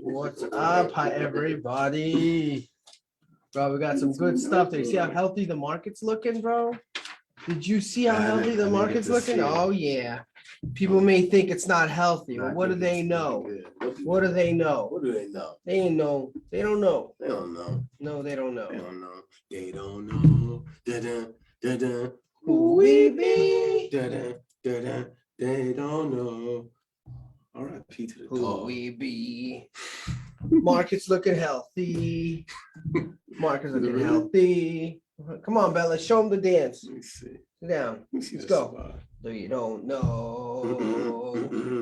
What's up, hi everybody? Bro, we got some good stuff there. You see how healthy the market's looking, bro? Did you see how healthy the market's looking? Oh, yeah. People may think it's not healthy, but what do they know? What do they know? What do they know? They ain't know. They don't know. They don't know. No, they don't know. They don't know. They don't know. Da-da, da-da. Who we be? Da-da, da-da. They don't know. All right, P to the Who dog. we be? Market's looking healthy. Market's looking healthy. Come on, Bella, show them the dance. Let me see. Sit down. Let me see. Let's go. You don't know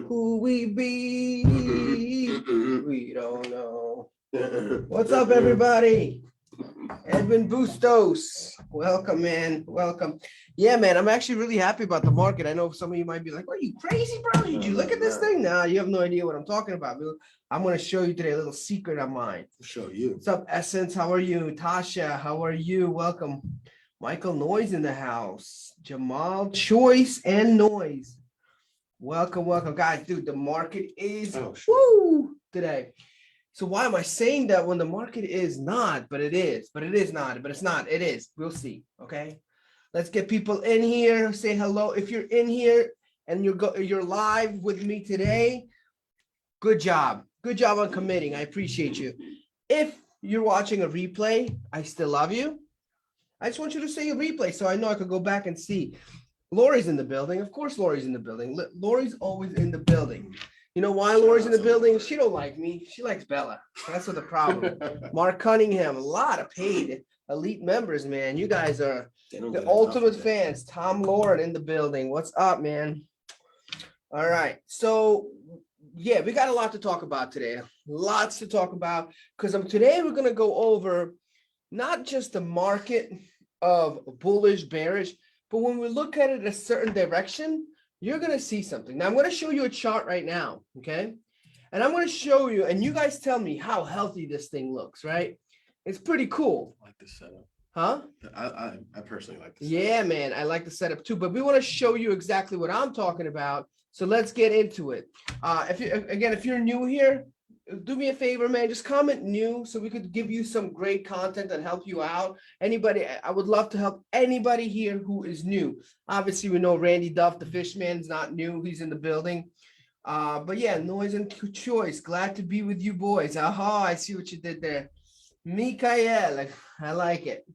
who we be. We don't know. What's up, everybody? Edwin Bustos. Welcome, man. Welcome. Yeah, man, I'm actually really happy about the market. I know some of you might be like, are you crazy, bro? Did you look at this thing? Nah, you have no idea what I'm talking about. I'm going to show you today a little secret of mine. Show you. What's up, Essence? How are you? Tasha, how are you? Welcome. Michael Noise in the house. Jamal Choice and Noise. Welcome, welcome. Guys, dude, the market is woo today. So why am I saying that when the market is not, but it is, but it is not, but it's not, it is. We'll see, okay? Let's get people in here. Say hello. If you're in here and you're live with me today, good job. Good job on committing. I appreciate you. If you're watching a replay, I still love you. I just want you to say a replay so I know I could go back and see. Lori's in the building. Of course, Lori's in the building. Lori's always in the building. You know why Lori's in the building? She don't like me. She likes Bella. That's what the problem. Mark Cunningham, a lot of paid elite members, man. You guys are the ultimate fans. Tom Lauren in the building. What's up, man? All right. So, yeah, we got a lot to talk about today. Lots to talk about because today we're going to go over not just the market of bullish, bearish, but when we look at it a certain direction, you're going to see something. Now, I'm going to show you a chart right now, okay? And I'm going to show you, and you guys tell me how healthy this thing looks, right? It's pretty cool. I like the setup. Huh? I personally like the setup. Yeah, man, I like the setup too, but we want to show you exactly what I'm talking about. So let's get into it. If you're new here, do me a favor, man, just comment new so we could give you some great content and help you out. Anybody, I would love to help anybody here who is new. Obviously, we know Randy Duff, the Fishman's not new. He's in the building. But yeah, Noise and Choice. Glad to be with you boys. Aha, I see what you did there. Mikael, I like it.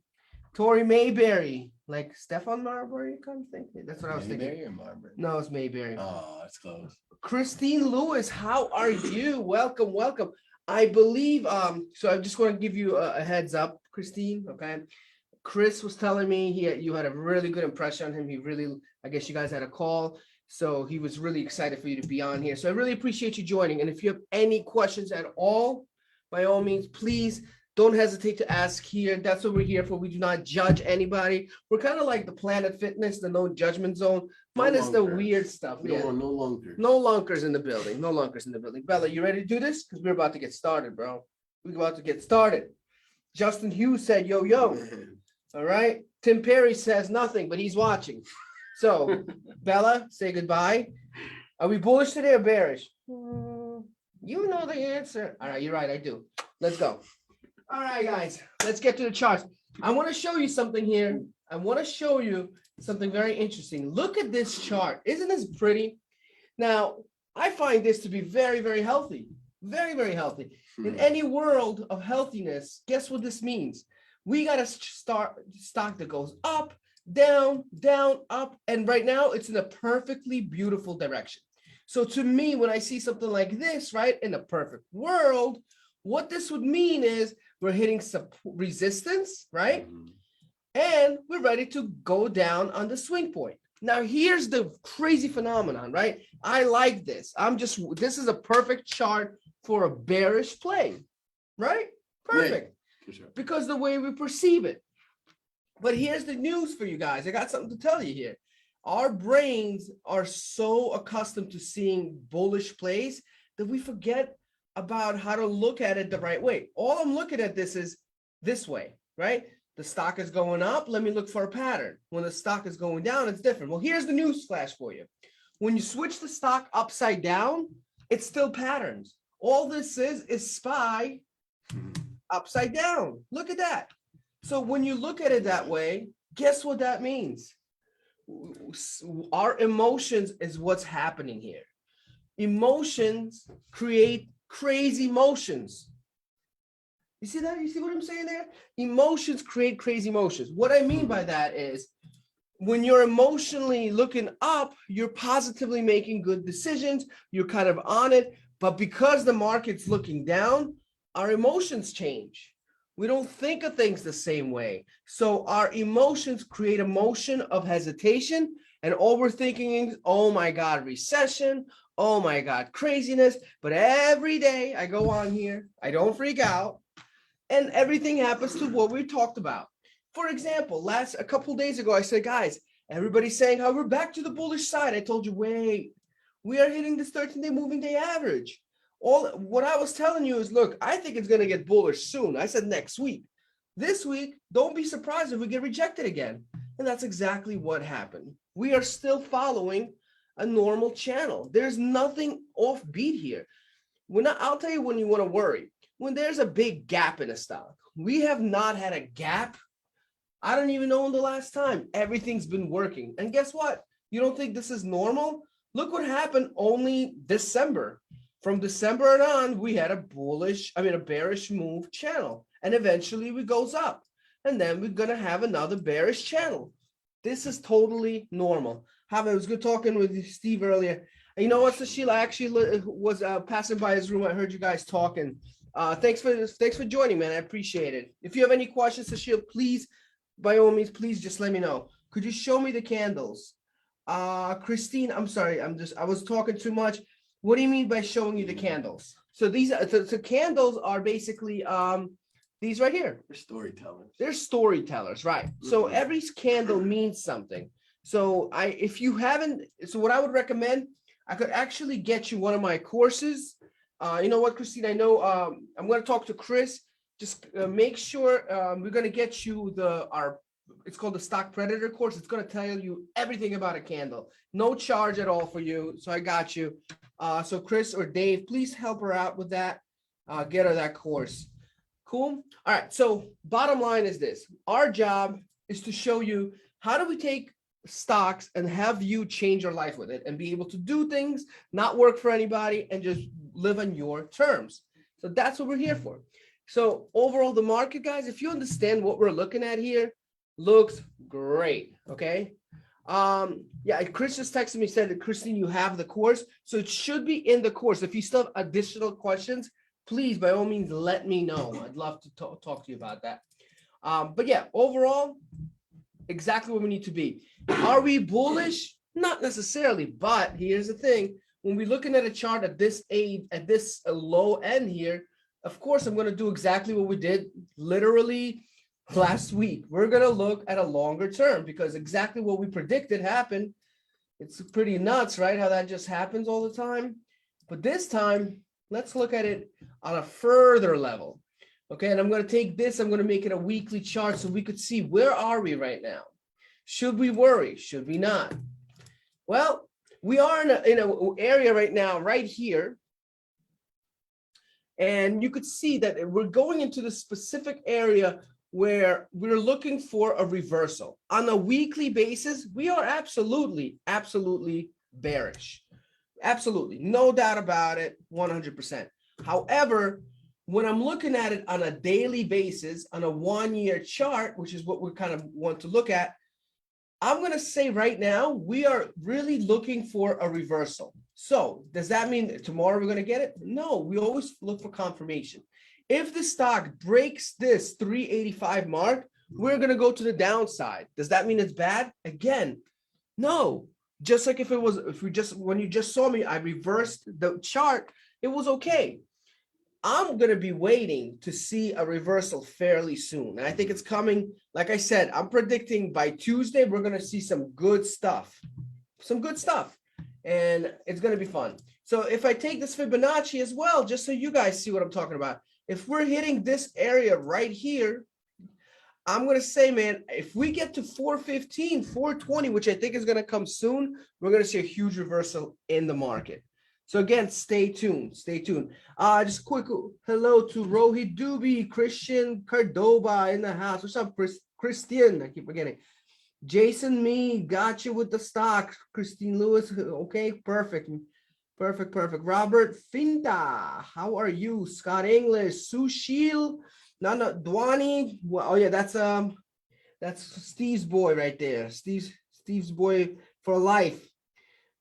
Tori Mayberry, like Stefan Marbury, kind of thing. That's what I was thinking. Mayberry or Marbury? No, it's Mayberry. Oh, that's close. Christine Lewis, how are you? Welcome, welcome. I believe, so I just want to give you a heads up, Christine, okay? Chris was telling me you had a really good impression on him. He really, I guess you guys had a call, so he was really excited for you to be on here. So I really appreciate you joining. And if you have any questions at all, by all means, please don't hesitate to ask here. That's what we're here for. We do not judge anybody. We're kind of like the Planet Fitness, the no judgment zone, minus the weird stuff. We don't want no lunkers. No lunkers in the building. No lunkers in the building. Bella, you ready to do this? Because we're about to get started, bro. We're about to get started. Justin Hughes said, yo, yo. Man. All right. Tim Perry says nothing, but he's watching. So, Bella, say goodbye. Are we bullish today or bearish? You know the answer. All right, you're right. I do. Let's go. All right, guys, let's get to the charts. I want to show you something here. I want to show you something very interesting. Look at this chart. Isn't this pretty? Now, I find this to be very, very healthy. Very, very healthy. In any world of healthiness, guess what this means? We got a stock that goes up, down, down, up. And right now, it's in a perfectly beautiful direction. So to me, when I see something like this, right, in a perfect world, what this would mean is we're hitting some resistance, right? And we're ready to go down on the swing point. Now, here's the crazy phenomenon, right? I like this. This is a perfect chart for a bearish play, right? Perfect. Yeah, for sure. Because the way we perceive it. But here's the news for you guys. I got something to tell you here. Our brains are so accustomed to seeing bullish plays that we forget about how to look at it the right way. All I'm looking at this is this way, right? The stock is going up. Let me look for a pattern. When the stock is going down, it's different. Well, here's the news flash for you. When you switch the stock upside down, it's still patterns. All this is SPY upside down. Look at that. So when you look at it that way, guess what that means? Our emotions is what's happening here. Emotions create crazy motions. You see that? You see what I'm saying there? Emotions create crazy motions. What I mean by that is when you're emotionally looking up, you're positively making good decisions. You're kind of on it. But because the market's looking down, our emotions change. We don't think of things the same way. So our emotions create a motion of hesitation. And all we're thinking is, oh my God, recession. Oh my God, craziness. But every day I go on here, I don't freak out. And everything happens to what we talked about. For example, a couple days ago, I said, guys, everybody's saying how we're back to the bullish side. I told you, wait, we are hitting this 13-day moving day average. All what I was telling you is, look, I think it's going to get bullish soon. I said next week. This week, don't be surprised if we get rejected again. And that's exactly what happened. We are still following a normal channel. There's nothing offbeat here. I'll tell you when you want to worry. When there's a big gap in a stock, we have not had a gap. I don't even know when the last time. Everything's been working. And guess what? You don't think this is normal? Look what happened only December. From December and on, we had a bearish move channel. And eventually it goes up. And then we're going to have another bearish channel. This is totally normal. It was good talking with Steve earlier. And you know what, Sheila? I actually was passing by his room. I heard you guys talking. Thanks for joining, man. I appreciate it. If you have any questions, Sheila, please, by all means, please just let me know. Could you show me the candles? Christine, I'm sorry. I was talking too much. What do you mean by showing you the candles? So the candles are basically these right here. They're storytellers. They're storytellers, right? So every candle means something. So what I would recommend, I could actually get you one of my courses. You know what, Christine? I know I'm going to talk to Chris. Just make sure we're going to get you it's called the Stock Predator course. It's going to tell you everything about a candle. No charge at all for you. So I got you. So Chris or Dave, please help her out with that. Get her that course. Cool. All right. So bottom line is this. Our job is to show you how do we take stocks and have you change your life with it and be able to do things, not work for anybody, and just live on your terms. So that's what we're here for. So overall, the market, guys, if you understand what we're looking at here, looks great. Okay. Yeah, Chris just texted me, said that, Christine, you have the course. So it should be in the course. If you still have additional questions, please, by all means, let me know. I'd love to talk to you about that. But yeah, overall, exactly where we need to be. Are we bullish? Not necessarily, but here's the thing. When we're looking at a chart at this low end here, of course, I'm going to do exactly what we did literally last week. We're going to look at a longer term because exactly what we predicted happened. It's pretty nuts, right? How that just happens all the time. But this time, let's look at it on a further level. Okay, and I'm going to take this, I'm going to make it a weekly chart so we could see where are we right now. Should we worry? Should we not? Well, we are in an area right now, right here. And you could see that we're going into the specific area where we're looking for a reversal. On a weekly basis, we are absolutely bearish. Absolutely. No doubt about it, 100%. However, when I'm looking at it on a daily basis, on a 1-year chart, which is what we kind of want to look at, I'm going to say right now, we are really looking for a reversal. So does that mean that tomorrow we're going to get it? No, we always look for confirmation. If the stock breaks this 385 mark, we're going to go to the downside. Does that mean it's bad? Again, no. Just like when you just saw me, I reversed the chart, it was okay. I'm going to be waiting to see a reversal fairly soon. And I think it's coming. Like I said, I'm predicting by Tuesday, we're going to see some good stuff. And it's going to be fun. So if I take this Fibonacci as well, just so you guys see what I'm talking about, if we're hitting this area right here, I'm going to say, man, if we get to 415, 420, which I think is going to come soon, we're going to see a huge reversal in the market. So again, stay tuned. Stay tuned. Just a quick hello to Rohit Doobie, Christian Cordoba in the house. What's up, Christian? I keep forgetting. Jason Me, got you with the stock. Christine Lewis, okay, perfect. Perfect. Robert Finta, how are you? Scott English, Sushil, Nana Dwani. Well, oh yeah, that's Steve's boy right there. Steve's boy for life.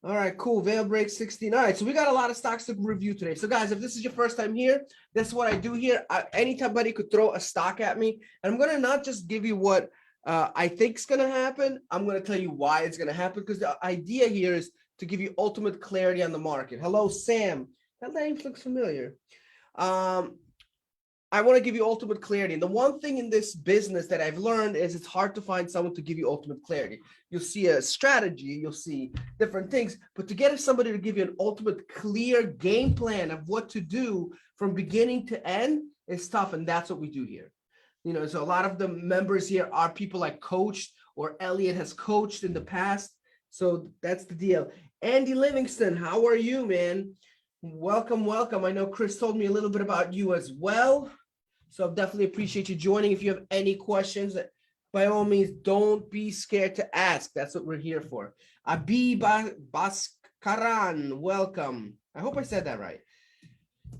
All right, cool. Veil break 16. All right, so we got a lot of stocks to review today. So guys, if this is your first time here, that's what I do here. Anybody could throw a stock at me, and I'm gonna not just give you what I think is gonna happen. I'm gonna tell you why it's gonna happen, because the idea here is to give you ultimate clarity on the market. Hello, Sam. That name looks familiar. I want to give you ultimate clarity. And the one thing in this business that I've learned is it's hard to find someone to give you ultimate clarity. You'll see a strategy, you'll see different things, but to get somebody to give you an ultimate clear game plan of what to do from beginning to end is tough. And that's what we do here. You know, so a lot of the members here are people I coached or Elliot has coached in the past. So that's the deal. Andy Livingston, how are you, man? Welcome. I know Chris told me a little bit about you as well. So definitely appreciate you joining. If you have any questions, by all means, don't be scared to ask. That's what we're here for. Abi Baskaran, welcome. I hope I said that right.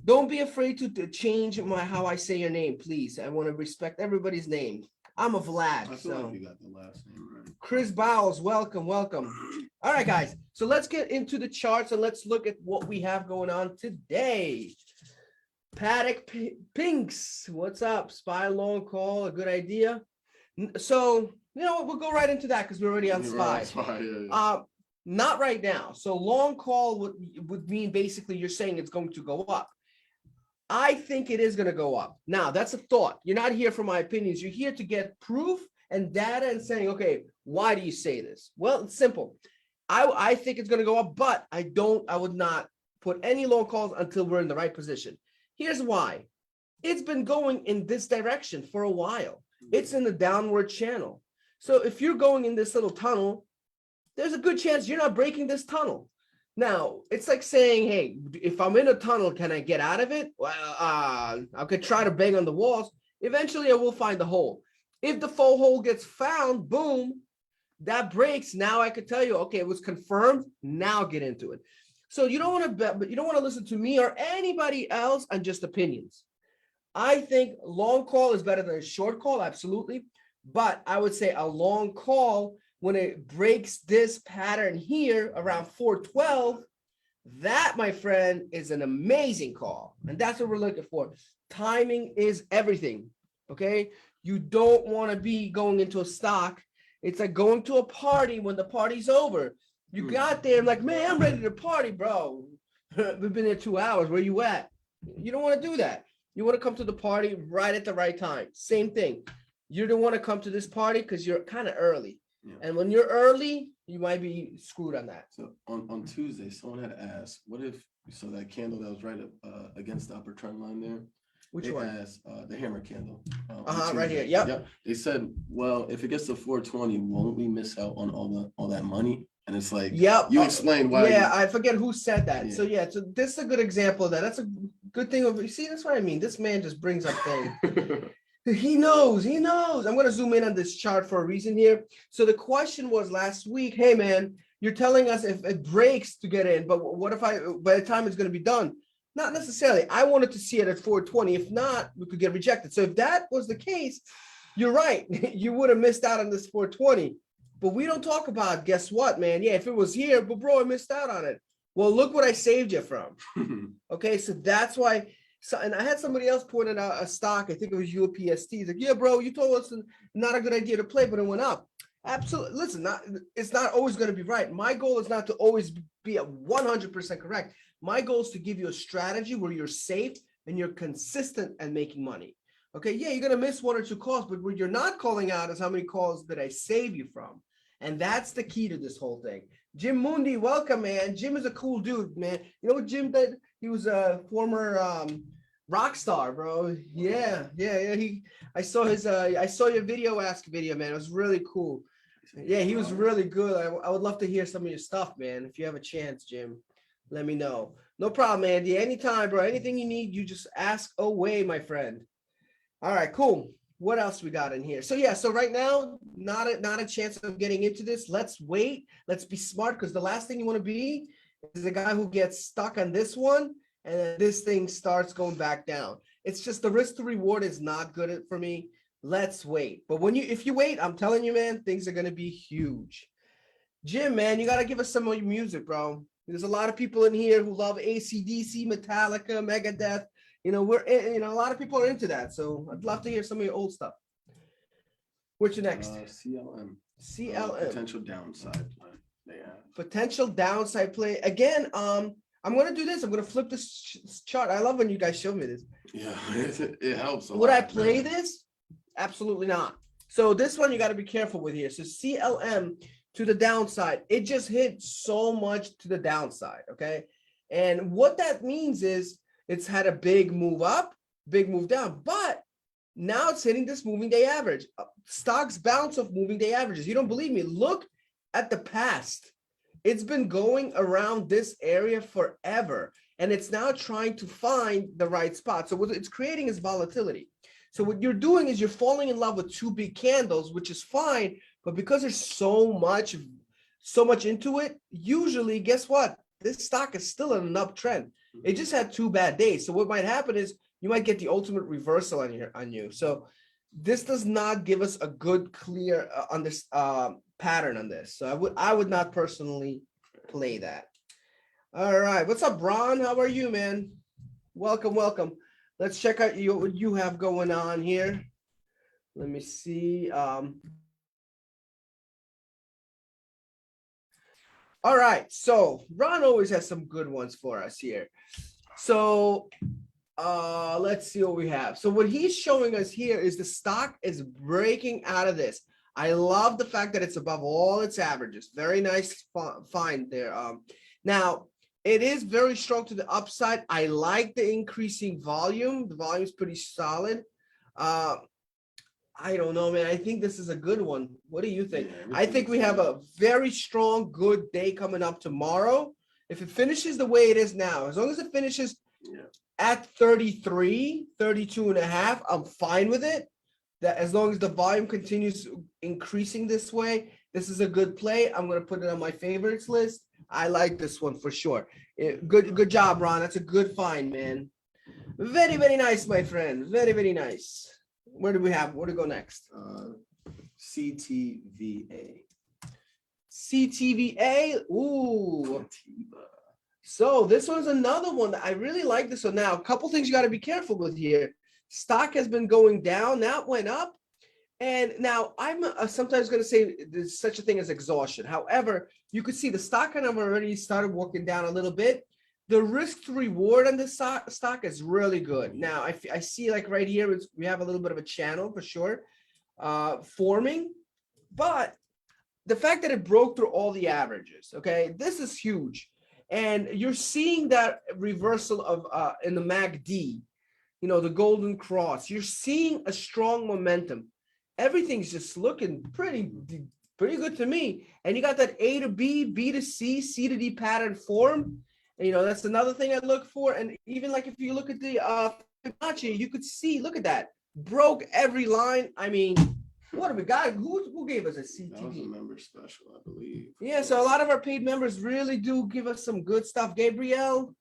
Don't be afraid to change how I say your name, please. I want to respect everybody's name. I'm a Vlad. I feel like you got the last name right. Chris Bowles, welcome. All right, guys. So let's get into the charts and let's look at what we have going on today. Paddock Pinks, what's up? Spy long call, a good idea. So, you know what? We'll go right into that because we're already on Spy. Not right now. So long call would mean basically you're saying it's going to go up. I think it is going to go up. Now, that's a thought. You're not here for my opinions. You're here to get proof and data and saying, okay, why do you say this? Well, it's simple. I think it's going to go up, but I would not put any long calls until we're in the right position. Here's why. It's been going in this direction for a while. It's in the downward channel. So if you're going in this little tunnel, there's a good chance you're not breaking this tunnel. Now, it's like saying, hey, if I'm in a tunnel, can I get out of it? Well, I could try to bang on the walls. Eventually, I will find the hole. If the full hole gets found, boom, that breaks. Now I could tell you, okay, it was confirmed. Now get into it. So you don't want to bet, but you don't want to listen to me or anybody else on just opinions. I think long call is better than a short call, absolutely. But I would say a long call, when it breaks this pattern here around 412, that, my friend, is an amazing call. And that's what we're looking for. Timing is everything, okay? You don't want to be going into a stock. It's like going to a party when the party's over. You got there, I'm like, man, I'm ready to party, bro. We've been there 2 hours. Where you at? You don't want to do that. You want to come to the party right at the right time. Same thing. You don't want to come to this party because you're kind of early. Yeah. And when you're early, you might be screwed on that. So on Tuesday, someone had asked, what if, so that candle that was right against the upper trend line there? Which one? Asked, the hammer candle. Right here. Yep. They said, well, if it gets to 420, won't we miss out on all that money? And it's like, yep. You explain why. Yeah, I forget who said that. Yeah. So this is a good example of that. That's a good thing. You see, that's what I mean. This man just brings up things. He knows. I'm going to zoom in on this chart for a reason here. So the question was last week, hey, man, you're telling us if it breaks to get in, but what if by the time it's going to be done? Not necessarily. I wanted to see it at 420. If not, we could get rejected. So if that was the case, you're right. You would have missed out on this 420. But we don't talk about, guess what, man? Yeah, if it was here, but bro, I missed out on it. Well, look what I saved you from. Okay, so that's why. So, and I had somebody else pointed out a stock. I think it was UPST. He's like, yeah, bro, you told us not a good idea to play, but it went up. Absolutely. Listen, it's not always going to be right. My goal is not to always be at 100% correct. My goal is to give you a strategy where you're safe and you're consistent at making money. Okay, yeah, you're going to miss 1 or 2 calls, but what you're not calling out is how many calls did I save you from? And that's the key to this whole thing. Jim Mundi, welcome, man. Jim is a cool dude, man. You know what Jim did? He was a former rock star, bro. Yeah. I saw your video ask video, man. It was really cool. Yeah, he was really good. I would love to hear some of your stuff, man. If you have a chance, Jim, let me know. No problem, Andy. Anytime, bro. Anything you need, you just ask away, my friend. All right, cool. What else we got in here? So yeah, so right now, not a chance of getting into this. Let's wait. Let's be smart because the last thing you want to be is the guy who gets stuck on this one and then this thing starts going back down. It's just the risk to reward is not good for me. Let's wait. But if you wait, I'm telling you, man, things are gonna be huge. Jim, man, you gotta give us some of your music, bro. There's a lot of people in here who love AC/DC, Metallica, Megadeth. A lot of people are into that. So I'd love to hear some of your old stuff. What's your next? CLM. CLM. Potential downside play they have. Potential downside play. Again, I'm gonna do this. I'm gonna flip this chart. I love when you guys show me this. Yeah, it helps a lot. Would I play this? Absolutely not. So this one you got to be careful with here. So CLM to the downside, it just hit so much to the downside. Okay. And what that means is it's had a big move up, big move down, but now it's hitting this moving day average. Stocks bounce off moving day averages. You don't believe me? Look at the past. It's been going around this area forever, and it's now trying to find the right spot. So what it's creating is volatility. So what you're doing is you're falling in love with two big candles, which is fine, but because there's so much into it, usually, guess what? This stock is still in an uptrend. It just had 2 bad days. So what might happen is you might get the ultimate reversal on you. So this does not give us a good, clear pattern on this. So I would not personally play that. All right. What's up, Ron? How are you, man? Welcome, welcome. Let's check out what you have going on here. Let me see. All right. So Ron always has some good ones for us here. So let's see what we have. So what he's showing us here is the stock is breaking out of this. I love the fact that it's above all its averages. Very nice find there. Now it is very strong to the upside. I like the increasing volume. The volume is pretty solid. I don't know, man. I think this is a good one. What do you think? Yeah, I think we have a very strong, good day coming up tomorrow. If it finishes the way it is now, as long as it finishes at 33, 32 and a half, I'm fine with it. That as long as the volume continues increasing this way, this is a good play. I'm going to put it on my favorites list. I like this one for sure. Good job, Ron. That's a good find, man. Very, very nice, my friend. Very, very nice. Where do we go next? CTVA. CTVA. Ooh. So this one's another one that I really like this one. Now, a couple things you got to be careful with here. Stock has been going down. Now it went up. And now I'm sometimes going to say there's such a thing as exhaustion. However, you could see the stock kind of already started walking down a little bit. The risk to reward on this stock is really good. Now, I see like right here, we have a little bit of a channel for sure forming. But the fact that it broke through all the averages, okay, this is huge. And you're seeing that reversal of in the MACD, the golden cross. You're seeing a strong momentum. Everything's just looking pretty good to me. And you got that A to B, B to C, C to D pattern form. And, that's another thing I look for. And even like if you look at the Fibonacci, you could see, look at that. Broke every line. I mean, what have we got? Who gave us a CTV? That was a member special, I believe. Yeah, so a lot of our paid members really do give us some good stuff. Gabrielle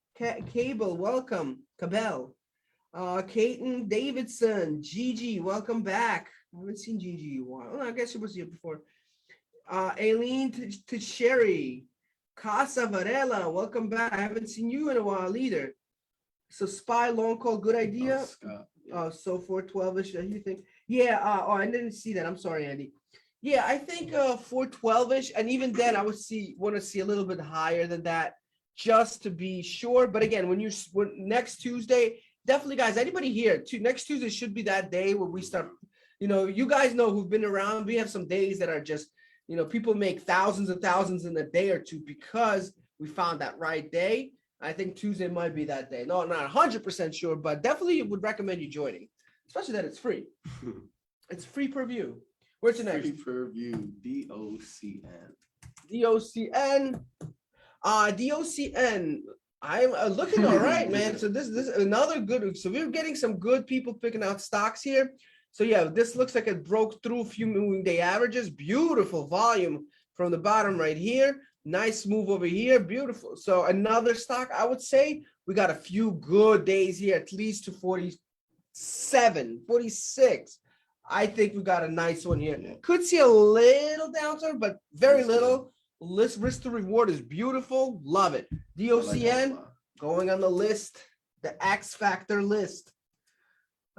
Cable, welcome. Cabell. Caton Davidson, Gigi, welcome back. I haven't seen Gigi in a while. Oh, I guess she was here before. Aileen Teixeira, Casa Varela, welcome back. I haven't seen you in a while either. So Spy Long Call, good idea. So 412ish, you think? Yeah. I didn't see that. I'm sorry, Andy. Yeah, I think 412ish, and even then, I would want to see a little bit higher than that, just to be sure. But again, when next Tuesday, definitely, guys. Anybody here? Next Tuesday should be that day where we start. You guys know who've been around. We have some days that are just, people make thousands and thousands in a day or two because we found that right day. I think Tuesday might be that day. No, not 100% sure, but definitely would recommend you joining, especially that it's free. It's free per view. Where's the next? Free per view, DOCN. DOCN. DOCN. I'm looking all right, man. So this is another good. So we're getting some good people picking out stocks here. So yeah, this looks like it broke through a few moving day averages. Beautiful volume from the bottom right here. Nice move over here. Beautiful. So another stock, I would say we got a few good days here, at least to 47, 46. I think we got a nice one here. Yeah. Could see a little downturn, but very little. Risk to reward is beautiful. Love it. DOCN going on the list, the X Factor list.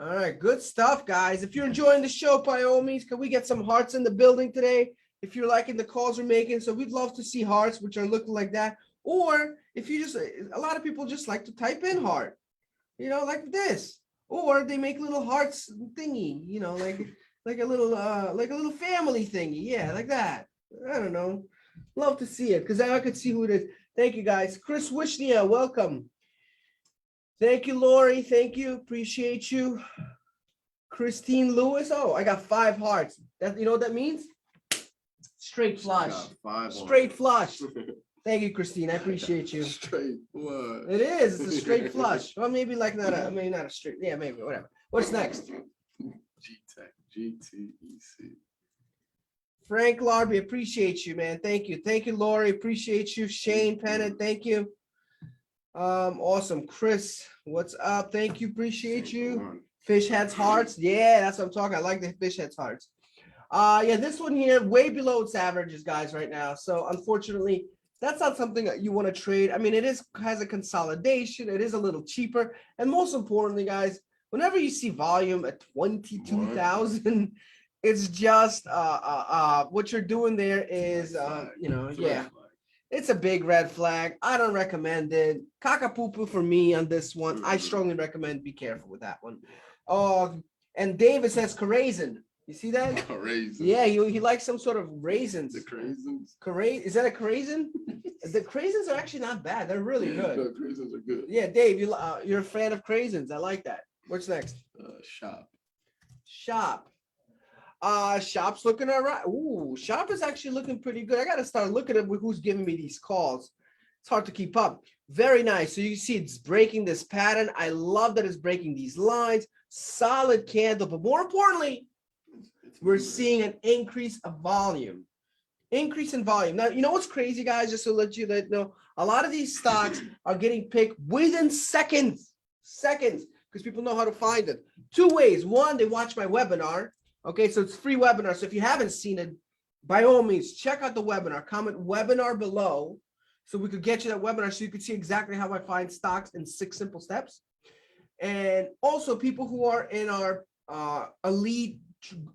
All right, good stuff, guys. If you're enjoying the show, by all means, can we get some hearts in the building today? If you're liking the calls we're making, so we'd love to see hearts, which are looking like that. Or if you just, a lot of people just like to type in heart, like this. Or they make little hearts thingy, like a little family thingy. Yeah, like that. I don't know. Love to see it because I could see who it is. Thank you, guys. Chris Wishnia, welcome. Thank you, Lori. Thank you. Appreciate you. Christine Lewis. Oh, I got 5 hearts. That you know what that means? Straight flush. Straight flush. Thank you, Christine. I appreciate you. Straight flush. It is. It's a straight flush. Well, maybe like not a straight. Yeah, maybe whatever. What's next? G-Tech. GTEC. Frank Larby, appreciate you, man. Thank you. Thank you, Lori. Appreciate you. Shane Pennant, thank you. Awesome. Chris, what's up? Thank you. Appreciate you. Fish heads hearts. Yeah, that's what I'm talking. I like the fish heads hearts. Yeah, this one here, way below its averages, guys, right now. So unfortunately, that's not something that you want to trade. I mean, has a consolidation. It is a little cheaper. And most importantly, guys, whenever you see volume at 22,000, it's just what you're doing there is yeah, it's a big red flag. I don't recommend it. Kakapupu for me on this one. I strongly recommend be careful with that one. And David says Corazon. You see that? Corazon. Yeah, he likes some sort of raisins. The craisins. Is that a craisin? The craisins are actually not bad. They're really good. The craisins are good. Yeah, Dave, you're a fan of craisins. I like that. What's next? Shop. Shop's looking all right. Ooh, Shop is actually looking pretty good. I got to start looking at who's giving me these calls. It's hard to keep up. Very nice. So you see it's breaking this pattern. I love that it's breaking these lines. Solid candle. But more importantly, we're seeing an increase of volume. Increase in volume. Now, you know what's crazy, guys? Just to let you know, a lot of these stocks are getting picked within seconds. Because people know how to find it. 2 ways. One, they watch my webinar. Okay, so it's free webinar. So if you haven't seen it, by all means, check out the webinar. Comment webinar below so we could get you that webinar so you could see exactly how I find stocks in 6 simple steps. And also people who are in our elite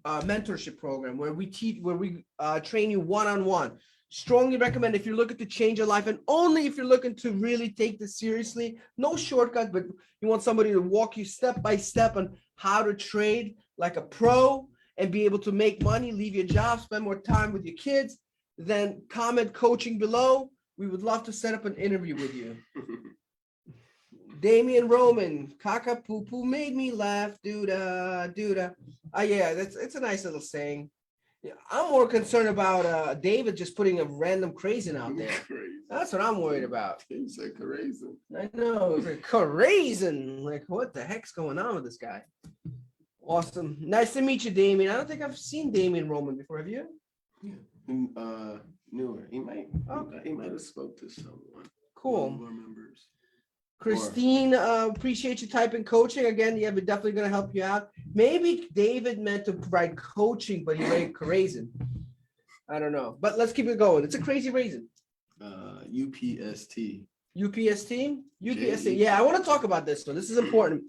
mentorship program where we train you one-on-one. Strongly recommend if you're looking to change your life and only if you're looking to really take this seriously. No shortcut, but you want somebody to walk you step by step on how to trade like a pro and be able to make money, leave your job, spend more time with your kids, then comment coaching below. We would love to set up an interview with you. Damian Roman, Kaka Poo Poo made me laugh, doo-da, doo-da. Yeah, it's a nice little saying. Yeah, I'm more concerned about David just putting a random crazy out there. That's what I'm worried about. He said crazy. I know, it's like crazy. Like, what the heck's going on with this guy? Awesome. Nice to meet you, Damien. I don't think I've seen Damien Roman before. Have you? Yeah. Newer. He might have spoke to someone. Cool. More members. Christine, appreciate you typing coaching. Again, yeah, we're definitely going to help you out. Maybe David meant to provide coaching, but he made crazy. I don't know. But let's keep it going. It's a crazy raisin. UPST. UPST? UPST. Yeah, I want to talk about this one. This is important.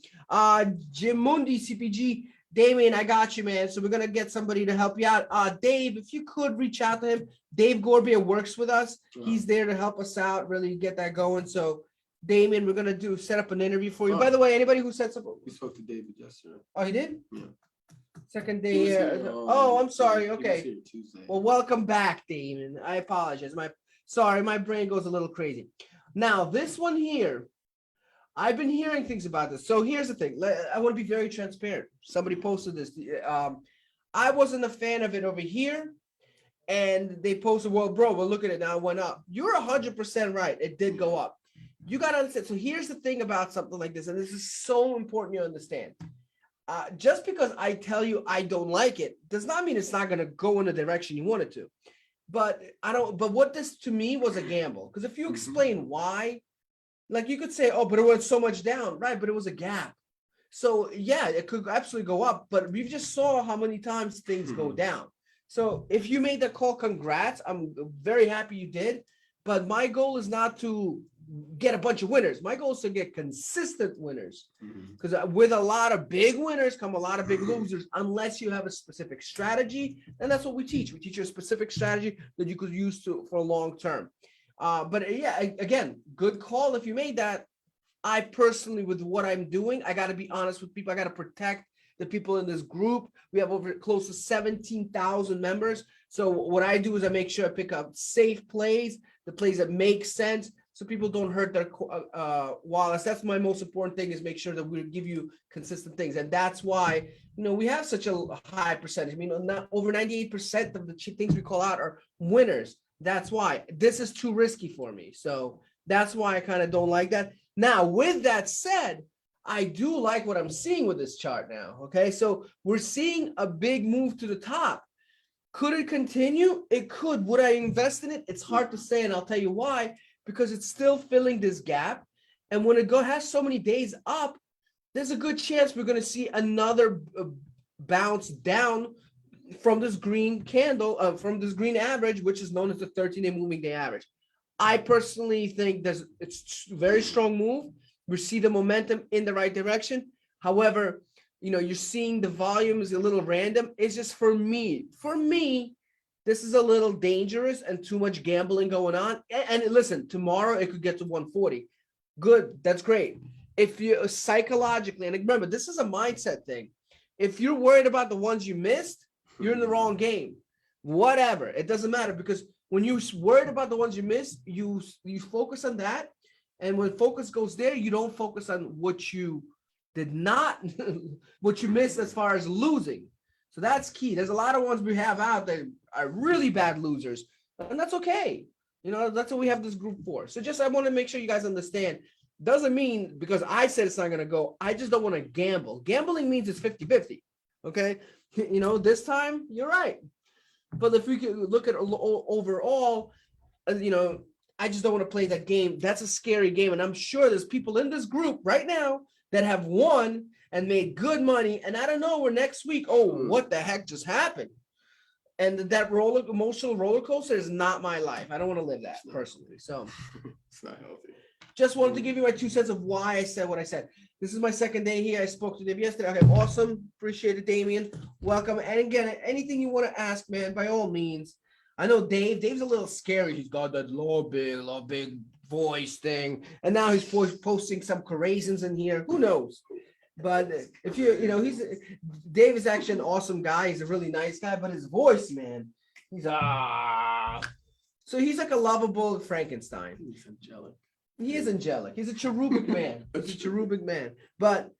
Jim Mundi, CPG. Damien, I got you, man. So we're going to get somebody to help you out. Dave, if you could reach out to him. Dave Gorbia works with us. He's there to help us out, really get that going. So Damien, we're going to set up an interview for you. By the way, anybody who sets up. We spoke to David yesterday. Oh, he did? Yeah. Second day here. Oh, I'm sorry. Okay. Well, welcome back, Damien. I apologize. My brain goes a little crazy. Now, this one here, I've been hearing things about this. So here's the thing. I want to be very transparent. Somebody posted this. I wasn't a fan of it over here. And they posted, well, bro, look at it now. It went up. You're 100% right. It did go up. you got to understand. So here's the thing about something like this, and this is so important you understand. Just because I tell you I don't like it does not mean it's not going to go in the direction you want it to. But I don't. But what this to me was a gamble, because if you explain why, like you could say, oh, but it went so much down, right? But it was a gap. So yeah, it could absolutely go up, but we just saw how many times things go down. So if you made that call, congrats. I'm very happy you did. But my goal is not to get a bunch of winners. My goal is to get consistent winners. Because with a lot of big winners come a lot of big losers, unless you have a specific strategy. And that's what we teach. We teach you a specific strategy that you could use for long term. But yeah, again, good call if you made that. I personally, with what I'm doing, I got to be honest with people. I got to protect the people in this group. We have over close to 17,000 members. So what I do is I make sure I pick up safe plays, the plays that make sense, so people don't hurt their wallets. That's my most important thing, is make sure that we give you consistent things. And that's why, we have such a high percentage. I mean, not over 98% of the things we call out are winners. That's why this is too risky for me. So that's why I kind of don't like that. Now, with that said, I do like what I'm seeing with this chart now. Okay, so we're seeing a big move to the top. Could it continue? It could. Would I invest in it? It's hard to say, and I'll tell you why. Because it's still filling this gap. And when it has so many days up, there's a good chance we're going to see another bounce down from this green candle, from this green average, which is known as the 13-day moving day average. I personally think it's a very strong move. We see the momentum in the right direction. However, you're seeing the volume is a little random. It's just for me, this is a little dangerous and too much gambling going on. And listen, tomorrow it could get to 140. Good, that's great. If you psychologically, and remember, this is a mindset thing. If you're worried about the ones you missed, you're in the wrong game. Whatever, it doesn't matter, because when you're worried about the ones you missed, you focus on that. And when focus goes there, you don't focus on what you did not, what you missed as far as losing. So that's key. There's a lot of ones we have out that are really bad losers, and that's okay. That's what we have this group for. So I want to make sure you guys understand. Doesn't mean because I said it's not going to go, I just don't want to gamble. Gambling means it's 50-50. Okay. This time you're right. But if we could look at overall, I just don't want to play that game. That's a scary game. And I'm sure there's people in this group right now that have won and made good money. And I don't know where next week, what the heck just happened? And that emotional roller coaster is not my life. I don't want to live that personally. So it's not healthy. Just wanted to give you my 2 cents of why I said what I said. This is my second day here. I spoke to Dave yesterday. Okay, awesome. Appreciate it, Damien. Welcome. And again, anything you want to ask, man, by all means. I know Dave's a little scary. He's got that low big voice thing. And now he's posting some craisins in here. Who knows? But if Dave is actually an awesome guy. He's a really nice guy, but his voice, man, he's so he's like a lovable Frankenstein. He's angelic. He is angelic. He's a cherubic man. He's a cherubic man. But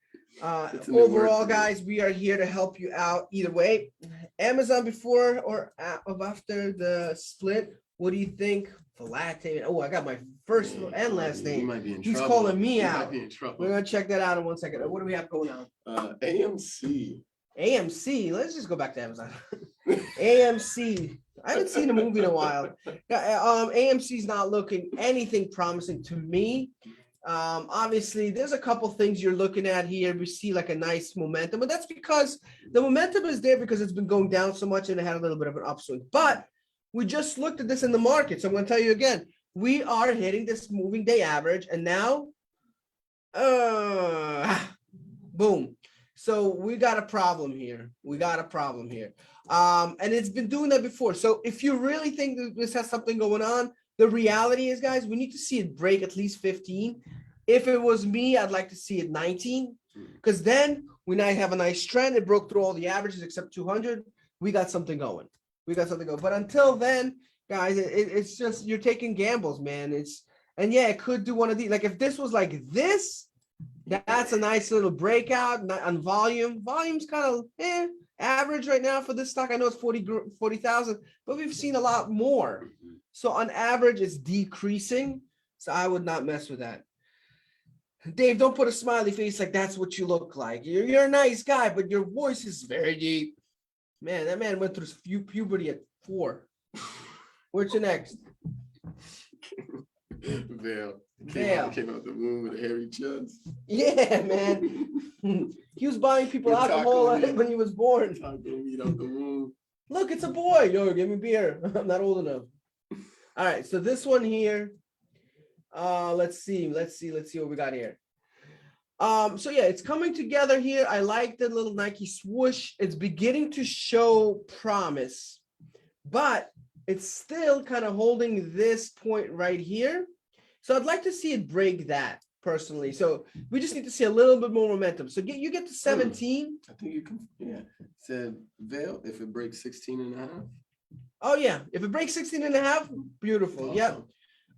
overall, guys, we are here to help you out either way. Amazon before or after the split, what do you think? Filet. Oh, I got my first and last name. Might be in He's trouble. calling me He out. might be in trouble. We're going to check that out in 1 second. What do we have going on? AMC. AMC. Let's just go back to Amazon. AMC. I haven't seen a movie in a while. AMC's not looking anything promising to me. Obviously, there's a couple things you're looking at here. We see like a nice momentum, but that's because the momentum is there because it's been going down so much and it had a little bit of an upswing. But we just looked at this in the market. So I'm going to tell you again, we are hitting this moving day average, and now, boom. So we got a problem here. And it's been doing that before. So if you really think that this has something going on, the reality is, guys, we need to see it break at least 15. If it was me, I'd like to see it 19, because then we might have a nice trend. It broke through all the averages except 200. We got something going. But until then, guys, it's just you're taking gambles, man. It could do one of these. Like if this was like this, that's a nice little breakout on volume. Volume's kind of average right now for this stock. I know it's 40,000, but we've seen a lot more. So on average, it's decreasing. So I would not mess with that. Dave, don't put a smiley face like that's what you look like. You're a nice guy, but your voice is very deep. Man, that man went through puberty at 4. What's your next? Vale. Vale. Came out the womb with a hairy chest. Yeah, man. He was buying people With alcohol taco meat. when he was born. Taco meat out the womb. Look, it's a boy. Yo, give me beer. I'm not old enough. All right, so this one here. Let's see what we got here. So yeah, it's coming together here. I like the little Nike swoosh. It's beginning to show promise, but it's still kind of holding this point right here. So I'd like to see it break that personally. So we just need to see a little bit more momentum. So you get to 17. I think you can, yeah. Said Vale, if it breaks 16 and a half. Oh yeah, if it breaks 16 and a half, beautiful. Awesome. Yep.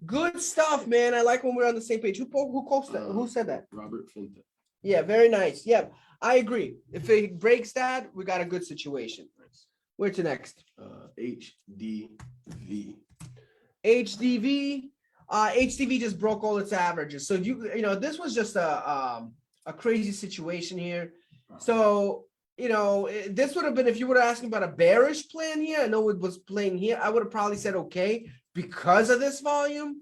Good stuff, man. I like when we're on the same page. Who said that? Robert Finta. Yeah, very nice. Yeah, I agree. If it breaks that, we got a good situation. Where's the next? HDV. HDV. HDV just broke all its averages. So this was just a crazy situation here. So this would have been, if you would have asked me about a bearish plan here, I know it was playing here, I would have probably said okay because of this volume.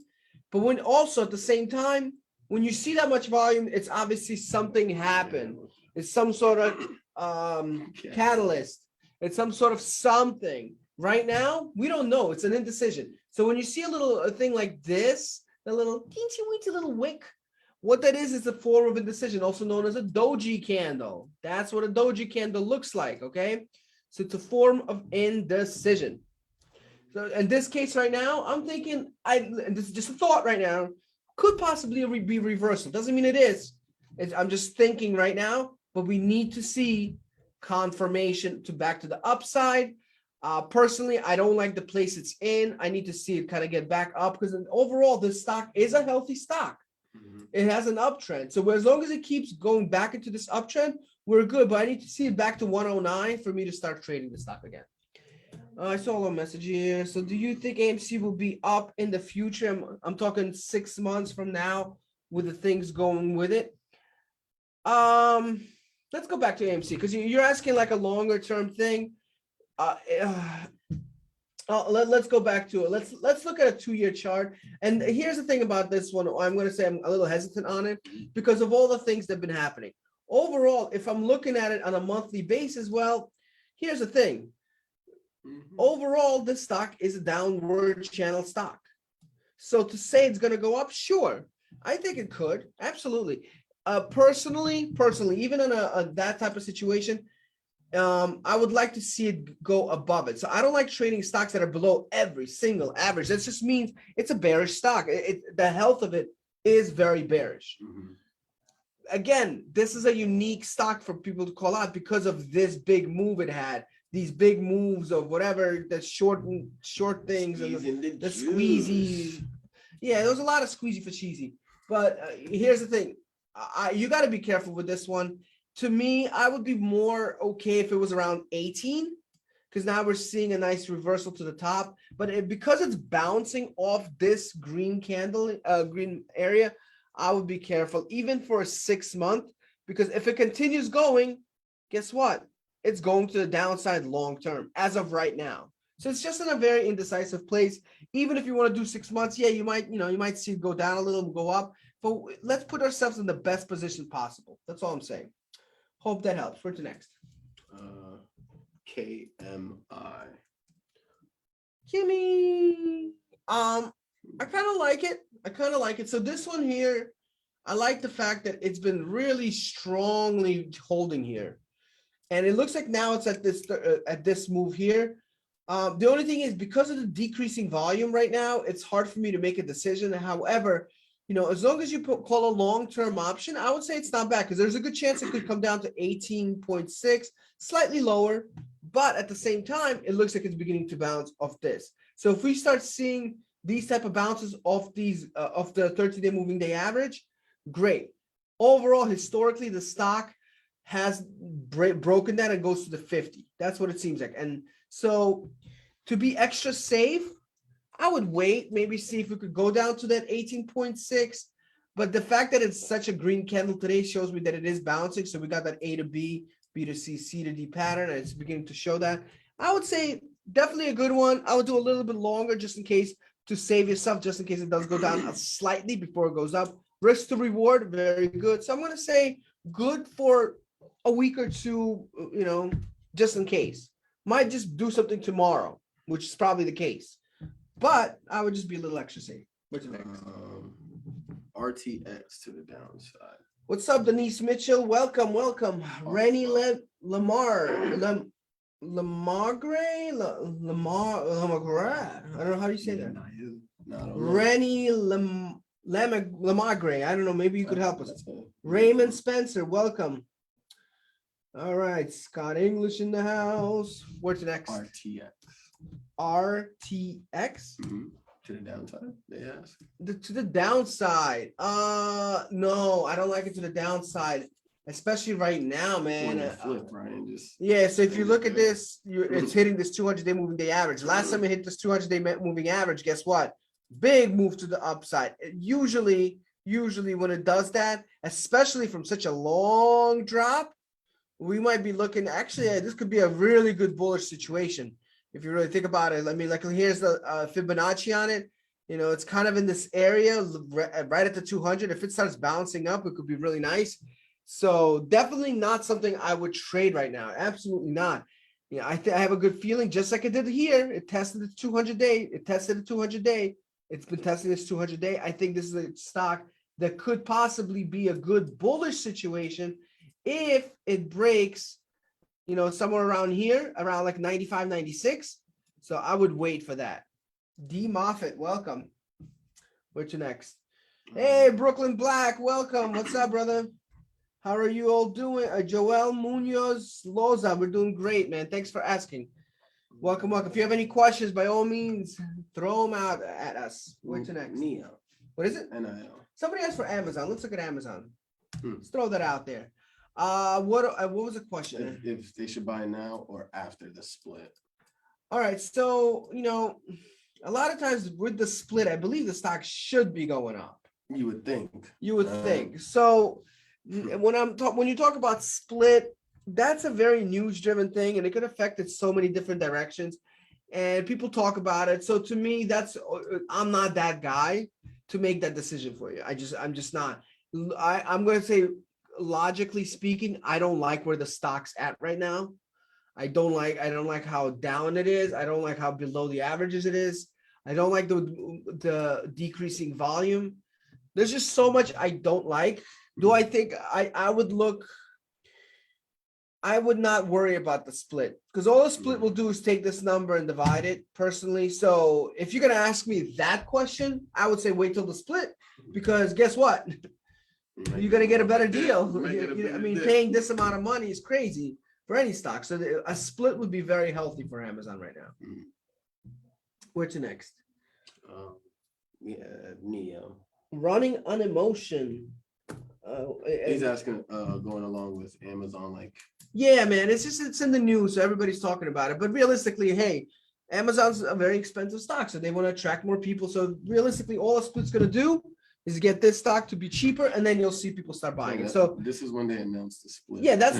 But when also at the same time, when you see that much volume, it's obviously something happened. It's some sort of catalyst. It's some sort of something. Right now, we don't know. It's an indecision. So when you see a thing like this, a little teensy weensy little wick, what that is a form of indecision, also known as a doji candle. That's what a doji candle looks like, okay? So it's a form of indecision. So in this case right now, I'm thinking, and this is just a thought right now, could possibly be reversal. Doesn't mean it is. I'm just thinking right now, but we need to see confirmation to back to the upside. Personally, I don't like the place it's in. I need to see it kind of get back up because overall, this stock is a healthy stock. Mm-hmm. It has an uptrend. So as long as it keeps going back into this uptrend, we're good. But I need to see it back to 109 for me to start trading the stock again. I saw a message here. So do you think AMC will be up in the future? I'm talking 6 months from now with the things going with it. Let's go back to AMC because you're asking like a longer term thing. Let's go back to it. Let's look at a 2-year chart. And here's the thing about this one. I'm going to say I'm a little hesitant on it because of all the things that have been happening. Overall, if I'm looking at it on a monthly basis, well, here's the thing. Overall, this stock is a downward channel stock. So to say it's going to go up, sure. I think it could. Absolutely. Personally, even in that type of situation, I would like to see it go above it. So I don't like trading stocks that are below every single average. That just means it's a bearish stock. The health of it is very bearish. Mm-hmm. Again, this is a unique stock for people to call out because of this big move it had. These big moves of whatever, the short things and the squeezy. Yeah, there was a lot of squeezy for cheesy. But here's the thing. You got to be careful with this one. To me, I would be more okay if it was around 18 because now we're seeing a nice reversal to the top. But because it's bouncing off this green candle, green area, I would be careful even for a 6 month because if it continues going, guess what? It's going to the downside long term as of right now. So it's just in a very indecisive place. Even if you want to do 6 months, yeah, you might see it go down a little and go up. But let's put ourselves in the best position possible. That's all I'm saying. Hope that helps. Where's the next? KMI. Kimmy. I kind of like it. So this one here, I like the fact that it's been really strongly holding here. And it looks like now it's at this move here. The only thing is because of the decreasing volume right now, it's hard for me to make a decision. However, as long as you call a long-term option, I would say it's not bad because there's a good chance it could come down to 18.6, slightly lower. But at the same time, it looks like it's beginning to bounce off this. So if we start seeing these type of bounces off these of the 30-day moving day average, great. Overall, historically, the stock has broken that and goes to the 50. That's what it seems like. And so to be extra safe, I would wait, maybe see if we could go down to that 18.6. But the fact that it's such a green candle today shows me that it is bouncing. So we got that A to B, B to C, C to D pattern, and it's beginning to show that. I would say definitely a good one. I would do a little bit longer just in case to save yourself, just in case it does go down slightly before it goes up. Risk to reward, very good. So I'm going to say good for a week or two, just in case. Might just do something tomorrow, which is probably the case. But I would just be a little extra safe. What's next? RTX to the downside. What's up, Denise Mitchell? Welcome. Rennie Lamargre. I don't know how do you say that. Rennie Lamargre. I don't know. Maybe you could help us. Raymond Spencer, welcome. All right, Scott English in the house. What's next? RTX. RTX? To the downside, they ask. To the downside. No, I don't like it to the downside, especially right now, man. Flip, Brian, just yeah, so if you look at this, it's hitting this 200-day moving day average. Last time it hit this 200-day moving average, guess what? Big move to the upside. Usually when it does that, especially from such a long drop, we might be looking, actually, this could be a really good bullish situation. If you really think about it. I mean, like here's the Fibonacci on it. It's kind of in this area right at the 200. If it starts bouncing up, it could be really nice. So definitely not something I would trade right now. Absolutely not. I have a good feeling, just like it did here. It tested the 200-day. It tested the 200-day. It's been testing this 200-day. I think this is a stock that could possibly be a good bullish situation if it breaks somewhere around here, around like 95, 96. So I would wait for that. D Moffitt, welcome. What's your next? Hey, Brooklyn Black, welcome. What's up, brother? How are you all doing? Joel Munoz Loza, we're doing great, man. Thanks for asking. Welcome. If you have any questions, by all means, throw them out at us. What's your next? NIO. What is it? NIO. Somebody asked for Amazon. Let's look at Amazon. Let's throw that out there. What was the question? If they should buy now or after the split. All right, so a lot of times with the split, I believe the stock should be going up. You would think. So when you talk about split, that's a very news driven thing, and it could affect it so many different directions, and people talk about it. So to me, I'm not that guy to make that decision for you. I'm just not. I'm going to say, logically speaking, I don't like where the stock's at right now. I don't like how down it is. I don't like how below the averages it is. I don't like the decreasing volume. There's just so much I don't like. Do I think I would look? I would not worry about the split, because all the split will do is take this number and divide it personally. So if you're going to ask me that question, I would say wait till the split, because guess what? You're going to get a better deal. Paying this amount of money is crazy for any stock. So a split would be very healthy for Amazon right now. What's next? NIO. Running on emotion. He's asking, going along with Amazon, like. Yeah, man, it's in the news, so everybody's talking about it. But realistically, hey, Amazon's a very expensive stock, so they want to attract more people. So realistically, all a split's going to do is get this stock to be cheaper, and then you'll see people start buying it. So this is when they announced the split. Yeah, that's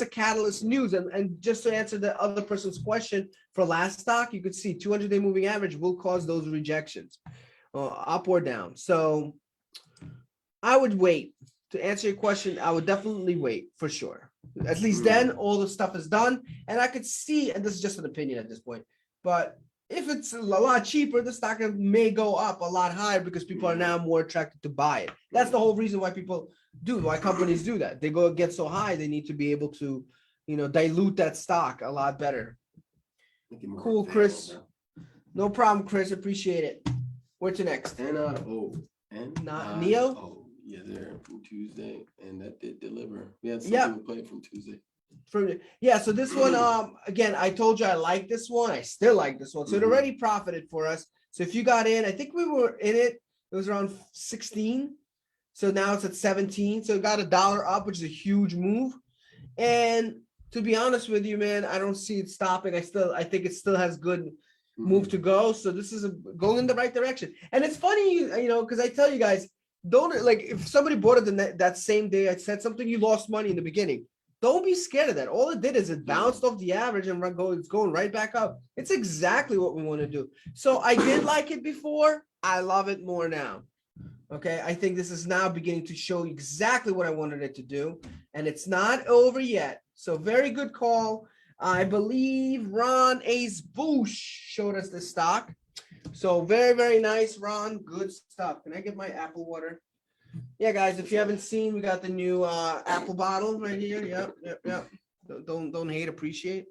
a catalyst news. And just to answer the other person's question, for last stock, you could see 200-day moving average will cause those rejections, up or down. So I would wait. To answer your question, I would definitely wait for sure. At least then all the stuff is done, and I could see, and this is just an opinion at this point, but if it's a lot cheaper, the stock may go up a lot higher because people are now more attracted to buy it. That's the whole reason why why companies do that. They get so high, they need to be able to, dilute that stock a lot better. Cool, Chris. No problem, Chris. Appreciate it. What's your next? NIO. NIO? Yeah, they're from Tuesday, and that did deliver. We had something to play from Tuesday. So this one, again, I told you I like this one. I still like this one. So it already profited for us. So if you got in, I think we were in it. It was around 16. So now it's at 17. So it got $1 up, which is a huge move. And to be honest with you, man, I don't see it stopping. I think it still has good move to go. So this is going in the right direction. And it's funny, because I tell you guys, don't like if somebody bought it that same day. I said something, you lost money in the beginning. Don't be scared of that. All it did is it bounced off the average and it's going right back up. It's exactly what we want to do. So I did like it before. I love it more now. Okay, I think this is now beginning to show exactly what I wanted it to do, and it's not over yet. So very good call. I believe Ron Ace Boosh showed us the stock. So very, very nice, Ron. Good stuff. Can I get my apple water? Yeah, guys, if you haven't seen, we got the new apple bottle right here. Yep. Don't hate, appreciate.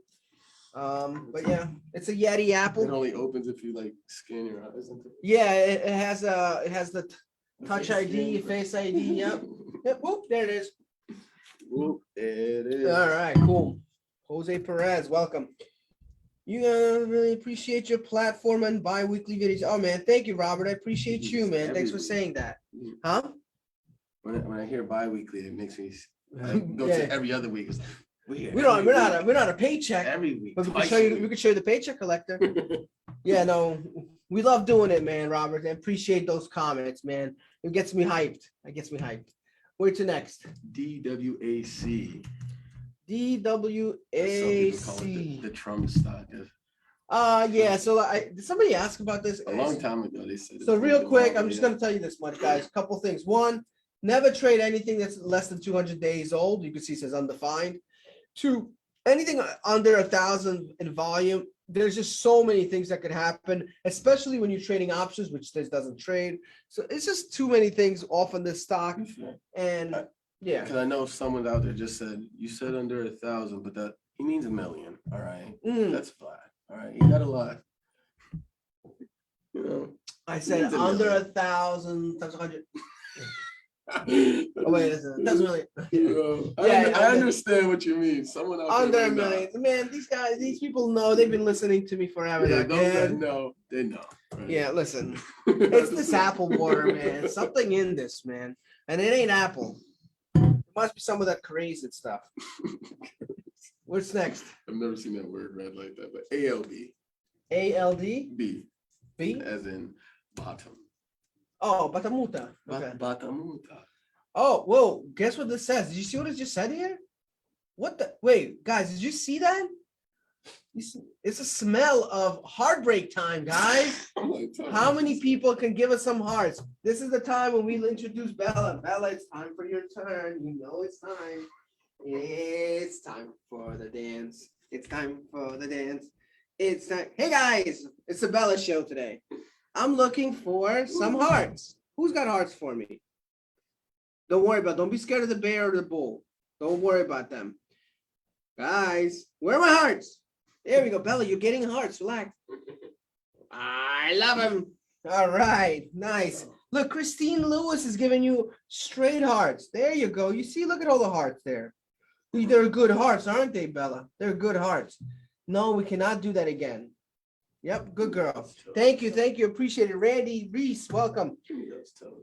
But yeah, it's a Yeti apple. It only opens if you like scan your eyes into it. Yeah, it has the Touch ID, Face ID. Yep. Whoop, there it is. Whoop, there it is. All right, cool. Jose Perez, welcome. You really appreciate your platform and bi-weekly videos. Oh man, thank you, Robert. I appreciate you, man. Thanks for saying that. Huh? When I hear bi-weekly, it makes me go to every other week. It's like, we're not a paycheck. Every week. But we can show you the paycheck collector. Yeah, no, we love doing it, man, Robert. I appreciate those comments, man. It gets me hyped. Where to next? DWAC. DWAC. The Trump stock. Yeah. So did somebody ask about this? A long time ago, they said. So real quick, I'm just going to tell you this much, guys. A couple things. One, never trade anything that's less than 200 days old. You can see it says undefined. Two, anything under 1,000 in volume. There's just so many things that could happen, especially when you're trading options, which this doesn't trade. So it's just too many things off on this stock. And yeah, because I know someone out there just said, you said under 1,000, but that he means 1 million. All right. That's flat. All right. You got a lot. You know, I said under 1,000 times 100. Oh, wait, it doesn't really. I understand what you mean. Someone out under a million. Man, these people know. They've been listening to me forever. Yeah, those that know, they know. Right? Yeah, listen. It's this apple water, man. Something in this, man. And it ain't apple. It must be some of that crazy stuff. What's next? I've never seen that word read like that, but ALD. ALD? B. B? As in bottom. Oh, Batamuta. Okay. Batamuta. Oh, whoa. Guess what this says? Did you see what it just said here? What the? Wait, guys, did you see that? It's a smell of heartbreak time, guys. How many people can give us some hearts? This is the time when we'll introduce Bella. Bella, it's time for your turn. You know it's time. It's time for the dance. It's time for the dance. It's time. Hey, guys, it's the Bella show today. I'm looking for some hearts. Who's got hearts for me? Don't worry about it. Don't be scared of the bear or the bull. Don't worry about them. Guys, where are my hearts? There we go. Bella, you're getting hearts. Relax. I love him. All right. Nice. Look, Christine Lewis is giving you straight hearts. There you go. You see, look at all the hearts there. They're good hearts, aren't they, Bella? They're good hearts. No, we cannot do that again. Yep, good girl. Thank you. Appreciate it. Randy Reese, welcome.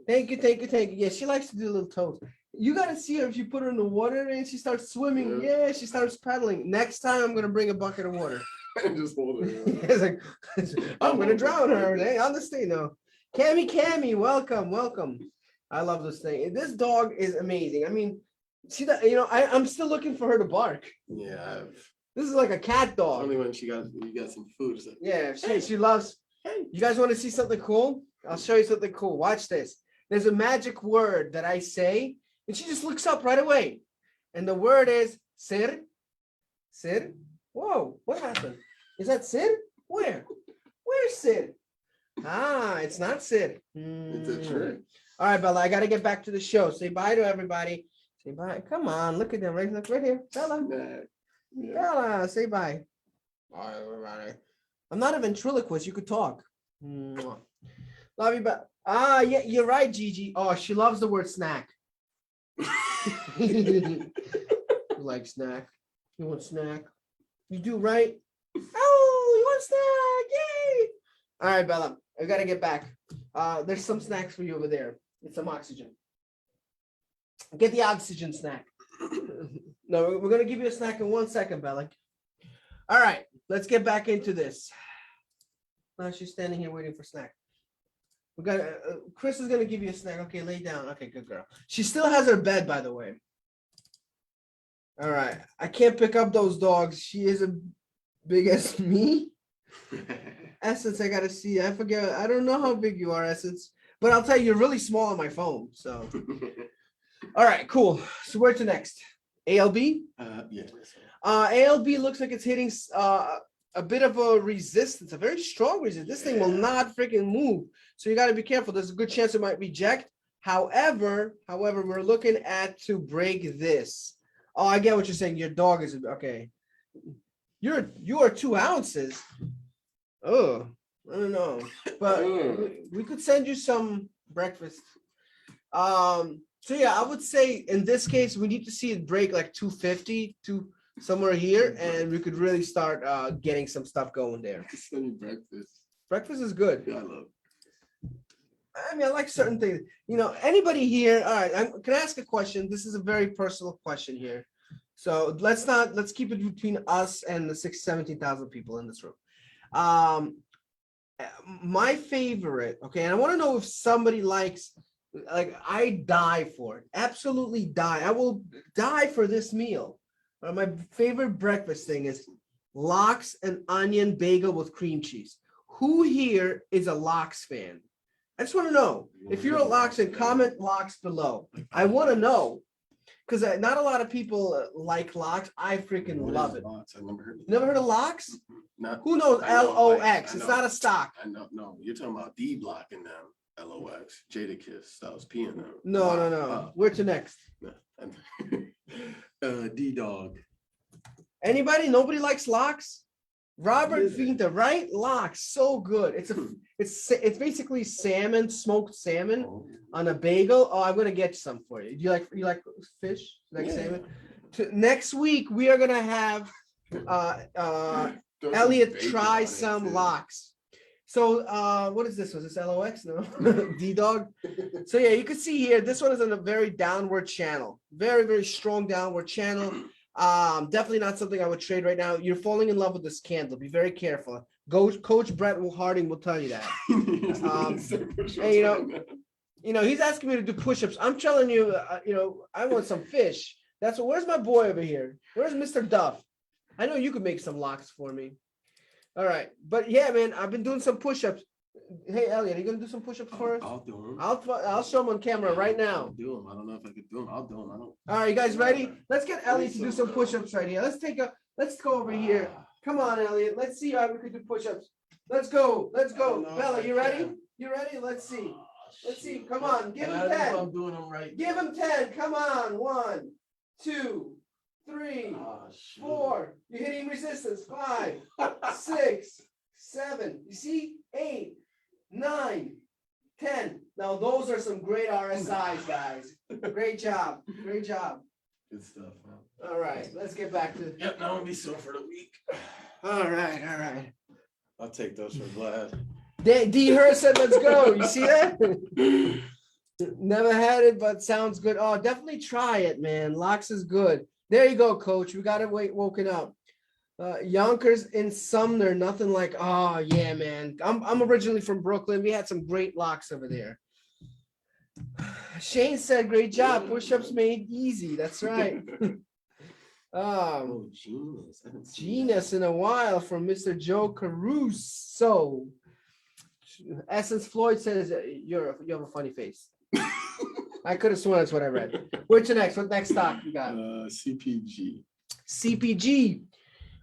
Thank you. Yeah, she likes to do little toes. You gotta see her if you put her in the water and she starts swimming. Yeah, she starts paddling. Next time I'm gonna bring a bucket of water. Just hold her. It's like, I'm gonna drown her. Hey, understand though. Cammy, welcome. I love this thing. This dog is amazing. I mean, see that, I'm still looking for her to bark. Yeah, this is like a cat dog. Only when you got some food. Like, yeah, she loves. Hey, you guys want to see something cool? I'll show you something cool. Watch this. There's a magic word that I say, and she just looks up right away. And the word is Sir. Sir? Whoa, what happened? Is that Sid? Where? Where's Sid? Ah, it's not Sid. It's a trick. All right, Bella, I got to get back to the show. Say bye to everybody. Say bye. Come on, look at them. Look right here. Bella. Yeah. Bella, say bye. Bye, everybody. I'm not a ventriloquist. You could talk. Mwah. Love you, but yeah, you're right, Gigi. Oh, she loves the word snack. You like snack? You want snack? You do, right? Oh, you want snack? Yay! All right, Bella, I gotta get back. There's some snacks for you over there. Get some oxygen. Get the oxygen snack. No, we're gonna give you a snack in 1 second, Bella. All right, let's get back into this. Now she's standing here waiting for snack. We got Chris is gonna give you a snack. Okay, lay down. Okay, good girl. She still has her bed, by the way. All right. I can't pick up those dogs. She is a big as me. Essence, I gotta see. I forget. I don't know how big you are, Essence. But I'll tell you, you're really small on my phone. So all right, cool. So where to next? ALB? Yeah. ALB looks like it's hitting a bit of a resistance, a very strong resistance. This thing will not freaking move. So you got to be careful. There's a good chance it might reject. However, we're looking at to break this. Oh, I get what you're saying. Your dog is okay. You are 2 ounces. Oh, I don't know, but we could send you some breakfast. So yeah, I would say in this case we need to see it break like 250 to somewhere here, and we could really start getting some stuff going there. Breakfast. Breakfast is good. Yeah, I love. I mean, I like certain things. You know, anybody here? All right, can I ask a question? This is a very personal question here. So let's keep it between us and the 17,000 people in this room. My favorite, okay, and I want to know if somebody likes, like, I die for it, absolutely die. I will die for this meal. My favorite breakfast thing is lox and onion bagel with cream cheese. Who here is a lox fan? I just want to know. If you're a lox fan, comment lox below. I want to know. Because not a lot of people like lox. I freaking love it. Lox? I never heard of it. Never heard of lox? Not, who knows LOX? It's not a stock. I know. No, you're talking about D Block in them. LOX. Jadakiss. That was P in them. No. Where to next? D Dog. Anybody? Nobody likes lox? Robert Vinta, right? Lox, so good. It's basically salmon, smoked salmon on a bagel. Oh, I'm gonna get some for you. Do you like fish? Like salmon? Next week we are gonna have Elliot try some lox. So what is this? Was this LOX? No. D Dog. So yeah, you can see here, this one is on a very downward channel. Very, very strong downward channel. Definitely not something I would trade right now. You're falling in love with this candle. Be very careful. Coach Brett Harding will tell you that. And you know, he's asking me to do push-ups. I'm telling you, I want some fish. Where's my boy over here? Where's Mr. Duff? I know you could make some locks for me. All right, but yeah, man, I've been doing some push-ups. Hey, Elliot, are you gonna do some push-ups for us? I'll do them. I'll show them on camera right now. I'll do them. I don't know if I could do them. I'll do them. I don't. All right, you guys ready? Let's get Elliot to do some push-ups right here. Let's go over here. Come on, Elliot. Let's see how we can do push-ups. Let's go. Bella, you ready? You ready? Let's see. Let's see. Come on. Give him 10. I'm doing them right. Give him 10. Come on. 1, 2, 3, 4. You're hitting resistance. 5, 6, 7. You see? 8, 9, 10. Now those are some great RSIs, guys. Great job. Great job. Good stuff, man. All right. Let's get back to. Yep. Now I'll be sore for the week. All right. I'll take those for Vlad. D. Her said, "Let's go." You see that? Never had it, but sounds good. Oh, definitely try it, man. Lox is good. There you go, Coach. We got it woken up. Yonkers in Sumner, nothing like. Oh yeah, man. I'm originally from Brooklyn. We had some great locks over there. Shane said, "Great job. Push-ups made easy." That's right. Genius in a while from Mr. Joe Caruso. Essence Floyd says you have a funny face. I could have sworn that's what I read. What's next? What next stock you got? CPG. CPG.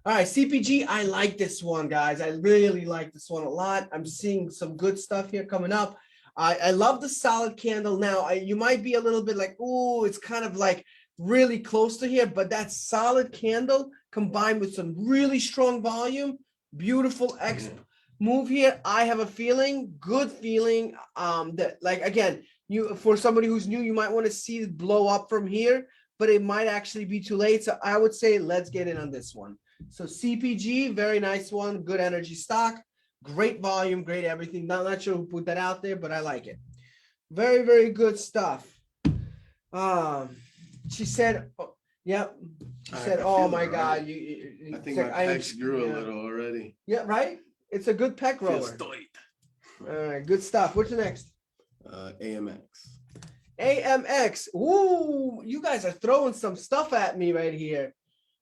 All right, CPG. I like this one, guys. I really like this one a lot. I'm seeing some good stuff here coming up. I love the solid candle. Now, you might be a little bit like, oh, it's kind of like really close to here, but that solid candle combined with some really strong volume, beautiful move here. I have a good feeling that, like, again, for somebody who's new, you might want to see it blow up from here, but it might actually be too late. So I would say let's get in on this one. So CPG, very nice one, good energy stock, great volume, great everything. Not sure who put that out there, but I like it. Very, very good stuff. She said, yep. She said, "Oh my God, I think my pecs grew a little already." Yeah, right. It's a good pec roller. All right, good stuff. What's the next? AMX. AMX. Ooh, you guys are throwing some stuff at me right here.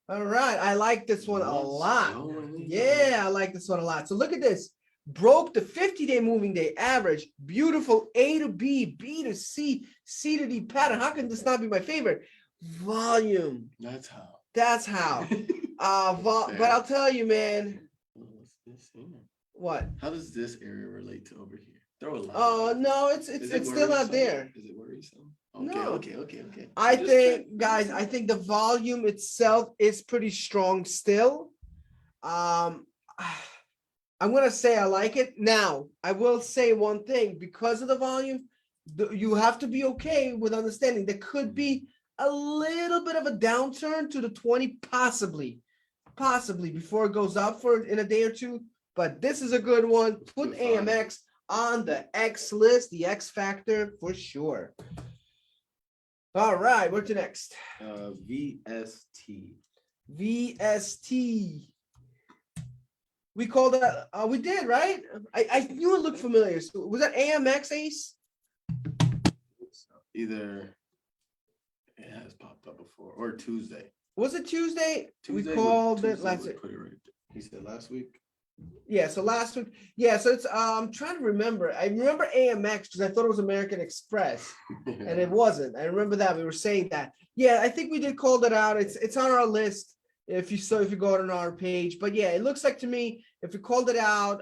All right, I like this one a lot. Yeah, I like this one a lot. So look at this. Broke the 50-day moving day average. Beautiful A to B, B to C, C to D pattern. How can this not be my favorite? Volume. That's how. That's how. But I'll tell you, man. What's this here? What? How does this area relate to over here? Throw a line. Oh no, it's still not there. Is it worrisome? No. Okay. I think, guys, I think the volume itself is pretty strong still. I'm gonna say I like it. Now, I will say one thing because of the volume, you have to be okay with understanding there could be a little bit of a downturn to the 20, possibly before it goes up for in a day or two. But this is a good one. Put AMX on the X list, the X factor for sure. All right, what's the next? VST. VST. We called that. We did, right? I knew it looked familiar. So was that AMX, Ace? Either it has popped up before or Tuesday. Was it Tuesday? We Tuesday called it last week. Put it right there. He said last week. Yeah, so last week. Yeah, so it's I'm trying to remember. I remember AMX because I thought it was American Express, and it wasn't. I remember that we were saying that. Yeah, I think we did call that out. It's on our list if you go on our page. But yeah, it looks like to me if we called it out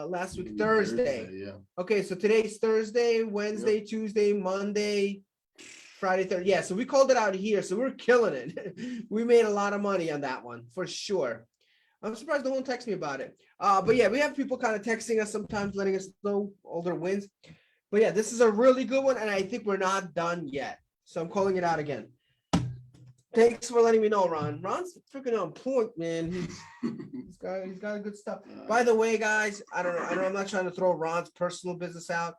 last week Thursday. Yeah. Okay, so today's Thursday, Wednesday, Tuesday, Monday, Friday, Thursday. Yeah, so we called it out here. So we're killing it. We made a lot of money on that one for sure. I'm surprised no one texts me about it. But yeah, we have people kind of texting us sometimes, letting us know all their wins. But yeah, this is a really good one, and I think we're not done yet. So I'm calling it out again. Thanks for letting me know, Ron. Ron's freaking on point, man. He's got good stuff. By the way, guys, I don't know. I'm not trying to throw Ron's personal business out,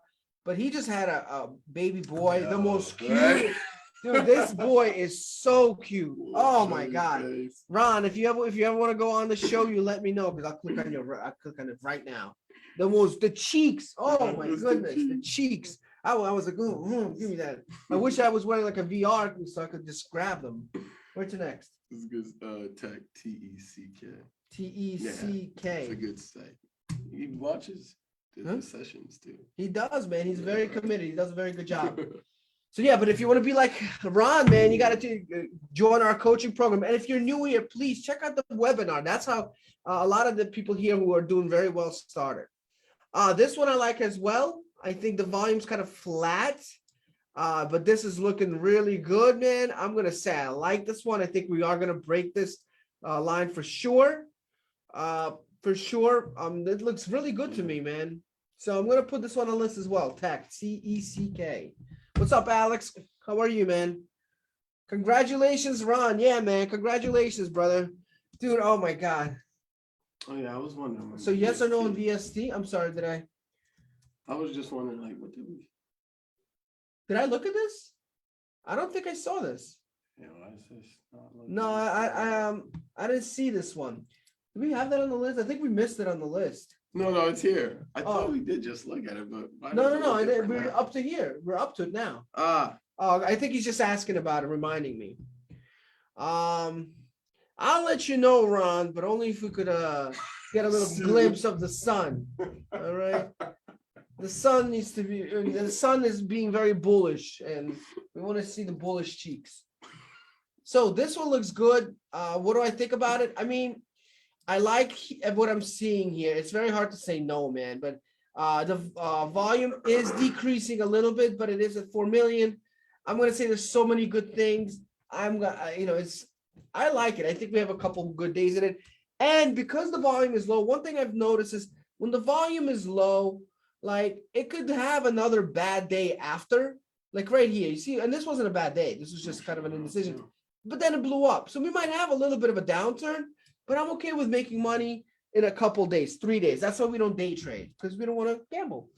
but he just had a baby boy, the most cute. Dude, this boy is so cute. Oh my God, Ron! If you ever want to go on the show, you let me know because I'll click on it right now. The cheeks. Oh my goodness, the cheeks. I was like, give me that. I wish I was wearing like a VR so I could just grab them. What's next? This is good. Tech TECK. TECK. It's a good site. He watches the sessions too. He does, man. He's very committed. He does a very good job. So yeah, but if you want to be like Ron, man, you got to join our coaching program. And if you're new here, please check out the webinar. That's how a lot of the people here who are doing very well started. This one I like as well. I think the volume's kind of flat, but this is looking really good, man. I'm going to say I like this one. I think we are going to break this line for sure. It looks really good to me, man. So I'm going to put this one on the list as well. Tech, CECK. What's up, Alex? How are you, man? Congratulations, Ron. Yeah, man. Congratulations, brother. Dude, oh my God. Oh yeah, I was wondering. So yes or no on VST? I'm sorry, did I? I was just wondering, like, what did I look at this? I don't think I saw this. Yeah, why is this not looking? No, I didn't see this one. Do we have that on the list? I think we missed it on the list. No, it's here. I thought we did just look at it, but no. We're up to here. We're up to it now. I think he's just asking about it, reminding me. I'll let you know, Ron, but only if we could get a little glimpse of the sun. All right. The sun is being very bullish, and we want to see the bullish cheeks. So this one looks good. What do I think about it? I mean, I like what I'm seeing here. It's very hard to say no, man, but the volume is decreasing a little bit, but it is at 4 million. I'm going to say there's so many good things. I like it. I think we have a couple of good days in it. And because the volume is low, one thing I've noticed is when the volume is low, like it could have another bad day after, like right here, you see, and this wasn't a bad day. This was just kind of an indecision, but then it blew up. So we might have a little bit of a downturn, but I'm okay with making money in a couple days, 3 days. That's why we don't day trade, because we don't want to gamble.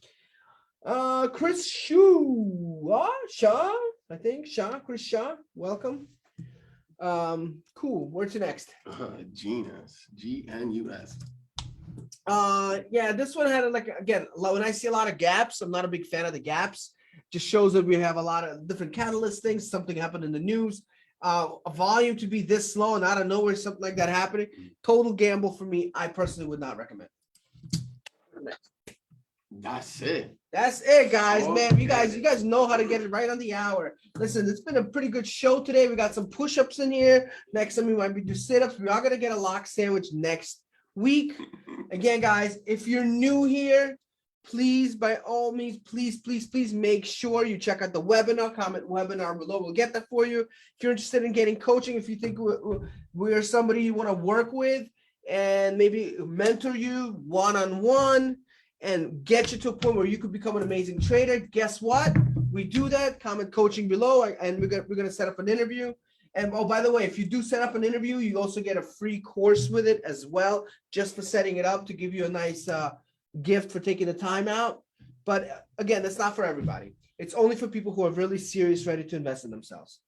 Chris Shaw, I think Chris Shaw, welcome. Cool. Where's your next? Genus, GNUS. Yeah, this one had like, again, when I see a lot of gaps, I'm not a big fan of the gaps. Just shows that we have a lot of different catalyst things. Something happened in the news. A volume to be this slow and out of nowhere, something like that happening. Total gamble for me. I personally would not recommend. That's it. That's it, guys. Man, you Okay. guys know how to get it right on the hour. Listen, it's been a pretty good show today. We got some push-ups in here. Next time we might do sit-ups. We are gonna get a lock sandwich next week. Again, guys, if you're new here, please, by all means, please make sure you check out the webinar. Comment webinar below. We'll get that for you. If you're interested in getting coaching, if you think we're somebody you want to work with and maybe mentor you one-on-one and get you to a point where you could become an amazing trader, guess what? We do that. Comment coaching below, and we're gonna set up an interview. And oh, by the way, if you do set up an interview, you also get a free course with it as well, just for setting it up, to give you a nice gift for taking the time out. But again, that's not for everybody. It's only for people who are really serious, ready to invest in themselves.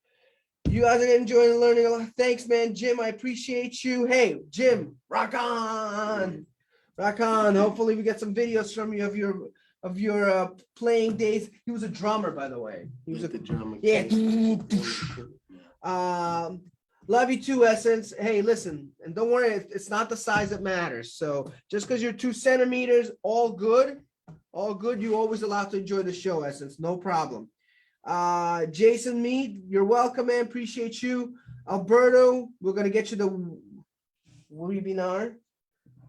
You guys are enjoying learning a lot. Thanks, man. Jim, I appreciate you. Hey, Jim, rock on. Rock on. Hopefully we get some videos from you of your playing days. He was a drummer, by the way. He was the drummer. Yeah. Love you too, Essence. Hey, listen, and don't worry, it's not the size that matters. So just because you're 2 centimeters, all good. You always allowed to enjoy the show, Essence. No problem. Jason Mead, you're welcome, man. Appreciate you. Alberto, we're gonna get you the webinar.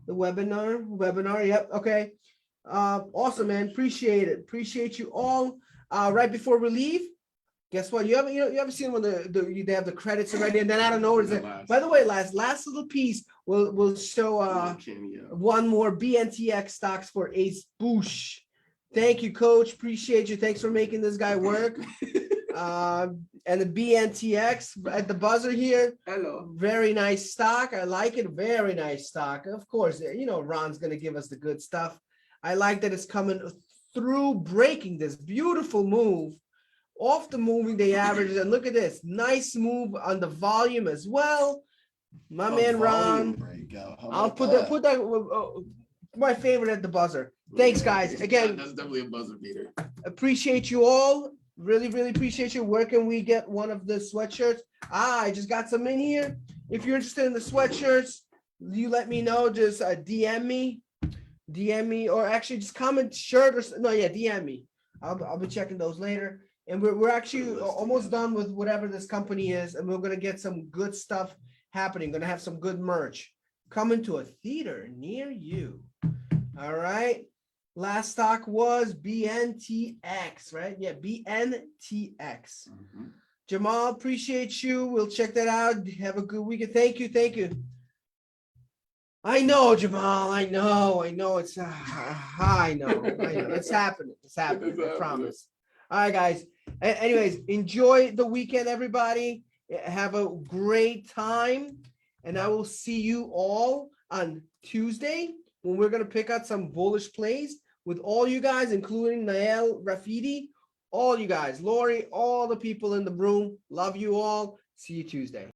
Yep. Okay. Awesome, man. Appreciate it. Appreciate you all. Right before we leave, guess what? You haven't seen when they have the credits already, and then out of nowhere, like, by the way, last little piece, we'll show one more BNTX stocks for Ace Boosh. Thank you, Coach. Appreciate you. Thanks for making this guy work. And the BNTX at the buzzer here. Hello. Very nice stock. I like it. Very nice stock. Of course, Ron's going to give us the good stuff. I like that it's coming through, breaking this beautiful move off the moving day averages. And look at this. Nice move on the volume as well. My man, Ron. I'll put that my favorite at the buzzer. Thanks, guys. Again, that's definitely a buzzer beater. Appreciate you all. Really appreciate you. Where can we get one of the sweatshirts? I just got some in here. If you're interested in the sweatshirts, you let me know. Just DM me, or actually just comment shirt or DM me. I'll be checking those later. And we're actually almost done with whatever this company is, and we're gonna get some good stuff happening. Gonna have some good merch coming to a theater near you. All right. Last stock was BNTX, right? Yeah, BNTX. Mm-hmm. Jamal, appreciate you. We'll check that out. Have a good weekend. Thank you. I know, Jamal. I know. It's I know. It's happening. I promise. All right, guys. Anyways, enjoy the weekend, everybody. Have a great time, and I will see you all on Tuesday when we're gonna pick out some bullish plays with all you guys, including Nael, Rafidi, all you guys, Lori, all the people in the room. Love you all. See you Tuesday.